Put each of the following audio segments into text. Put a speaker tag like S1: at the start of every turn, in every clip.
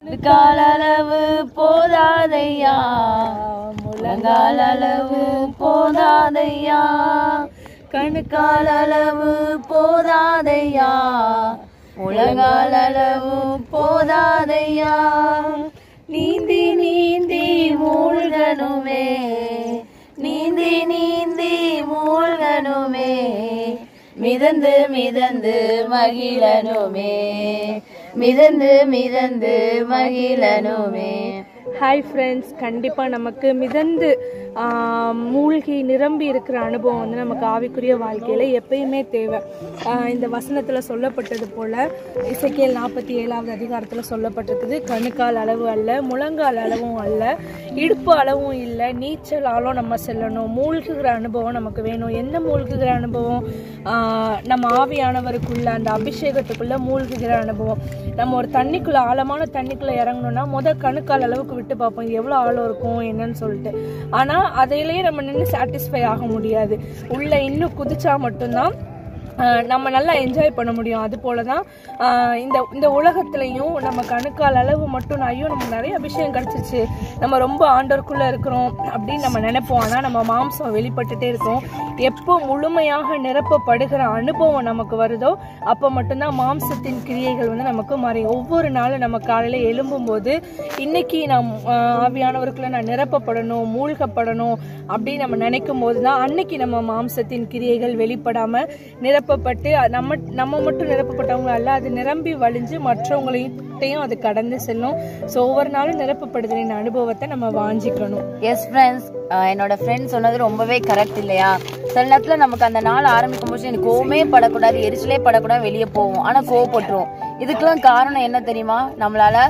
S1: காலளவு போதாதையா, முழங்காலளவு போதாதையா, கணுக்காலளவு போதாதையா, முழங்காலளவு போதாதையா. நீந்தி நீந்தி மூழ்கணுமே, நீந்தி நீந்தி மூழ்கணுமே, மிதந்து மிதந்து மகிழனுமே, மிதந்து மிதந்து மகிழனுமே.
S2: ஹாய் ஃப்ரெண்ட்ஸ், கண்டிப்பாக நமக்கு மிதந்து மூழ்கி நிரம்பி இருக்கிற அனுபவம் வந்து நமக்கு ஆவிக்குரிய வாழ்க்கையில் எப்பயுமே தேவை. இந்த வசனத்தில் சொல்லப்பட்டது போல் இசைக்கேல் 47வது அதிகாரத்தில் சொல்லப்பட்டிருக்குது, கணுக்கால் அளவு அல்ல, முழங்கால் அளவும் அல்ல, இடுப்பு அளவும் இல்லை, நீச்சலாலும் நம்ம செல்லணும். மூழ்குகிற அனுபவம் நமக்கு வேணும். என்ன மூழ்குகிற அனுபவம்? நம்ம ஆவியானவருக்குள்ள அந்த அபிஷேகத்துக்குள்ளே மூழ்குகிற அனுபவம். நம்ம ஒரு தண்ணிக்குள்ளே, ஆழமான தண்ணிக்குள்ளே இறங்கணும்னா கணுக்கால் அளவுக்கு விட்டு பார்ப்போம் எவ்வளோ ஆழம் இருக்கும் என்னன்னு சொல்லிட்டு. ஆனால் அதையிலேயே நம்ம நின்று சாட்டிஸ்ஃபை ஆக முடியாது. உள்ள இன்னும் குதிச்சா மட்டும்தான் நம்ம நல்லா என்ஜாய் பண்ண முடியும். அது போல தான் இந்த உலகத்துலேயும் நம்ம கணுக்கால் அளவு மட்டும் ஐயோ நமக்கு நிறைய அபிஷேகம் கிடச்சிச்சு, நம்ம ரொம்ப ஆண்டவருக்குள்ளே இருக்கிறோம் அப்படின்னு நம்ம நினைப்போம். ஆனால் நம்ம மாம்சம் வெளிப்பட்டுட்டே இருக்கோம். எப்போ முழுமையாக நிரப்பப்படுகிற அனுபவம் நமக்கு வருதோ அப்போ மட்டும்தான் மாம்சத்தின் கிரியைகள் வந்து நமக்கு மறையும். ஒவ்வொரு நாளும் நம்ம காலையில் எழும்பும்போது இன்னைக்கு நாம் ஆவியானவருக்குள்ளே நான் நிரப்பப்படணும், மூழ்கப்படணும் அப்படின்னு நம்ம நினைக்கும் போது தான் அன்னைக்கு நம்ம மாம்சத்தின் கிரியைகள் வெளிப்படாமல் நிரப்பப்பட்டு நம்ம மட்டும் நிரப்பப்பட்டவங்களும் அல்ல, அது நிரம்பி வழிஞ்சு மற்றவங்களையும் அது கடந்து செல்லும். ஸோ ஒவ்வொரு நாளும் நிரப்பப்படுதலின் அனுபவத்தை நம்ம வாஞ்சிக்கணும்.
S1: எஸ் ஃப்ரெண்ட்ஸ், என்னோட ஃப்ரெண்ட் சொன்னது ரொம்பவே கரெக்ட் இல்லையா? சில நேரத்தில் நமக்கு அந்த நாள் ஆரம்பிக்கும் போது எனக்கு கோவமே படக்கூடாது, எரிச்சலே படக்கூடாது, வெளியே போவோம், ஆனால் கோவப்பட்டுரும். இதுக்கெல்லாம் காரணம் என்ன தெரியுமா? நம்மளால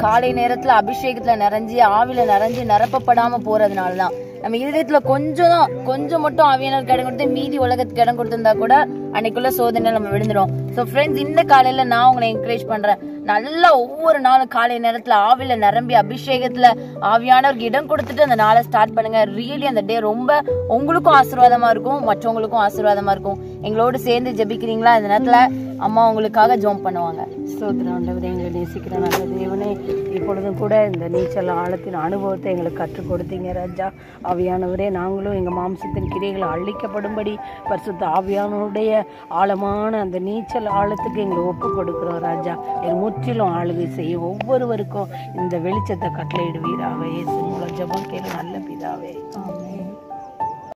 S1: காலை நேரத்துல அபிஷேகத்துல நிறைஞ்சி ஆவில நிறைஞ்சி நிரப்பப்படாம போறதுனாலதான். நம்ம இதயத்துல கொஞ்சம் மட்டும் ஆவியானவருக்கு இடம் கொடுத்து மீதி உலகத்துக்கு இடம் கொடுத்திருந்தா கூட அன்னைக்குள்ள சோதனை நம்ம விழுந்துடும். ஸோ ஃப்ரெண்ட்ஸ், இந்த காலையில நான் உங்களை என்கரேஜ் பண்றேன், நல்லா ஒவ்வொரு நாளும் காலை நேரத்துல ஆவில நிரம்பி அபிஷேகத்துல ஆவியானவருக்கு இடம் கொடுத்துட்டு அந்த நாளை ஸ்டார்ட் பண்ணுங்க. ரியலி அந்த டே ரொம்ப உங்களுக்கும் ஆசீர்வாதமா இருக்கும், மற்றவங்களுக்கும் ஆசீர்வாதமா இருக்கும். எங்களோடு சேர்ந்து ஜெபிக்கிறீங்களா? இந்த நேரத்துல அம்மா உங்களுக்காக ஜெபம் பண்ணுவாங்க.
S3: ஸ்தோத்திரம் ஆண்டவரே, எங்களை நேசிக்கிற நல்ல தேவனே, இப்பொழுதும் கூட இந்த நீச்சல் ஆழத்தின் அனுபவத்தை எங்களுக்கு கற்றுக் கொடுத்தீங்க ராஜா. ஆவியானவரே, நாங்களும் எங்கள் மாம்சத்தின் கிரைகளை அழிக்கப்படும்படி பரிசுத்த ஆவியானவருடைய ஆழமான அந்த நீச்சல் ஆழத்துக்கு எங்களை ஒப்பு கொடுக்குறோம் ராஜா. எங்கள் முற்றிலும் ஆளுகை செய்யும் ஒவ்வொருவருக்கும் இந்த வெளிச்சத்தை கட்டளையிடுவீராக. இயேசு மூலம் ஜெபம் கேளு நல்ல பிதாவே, ஆமென்.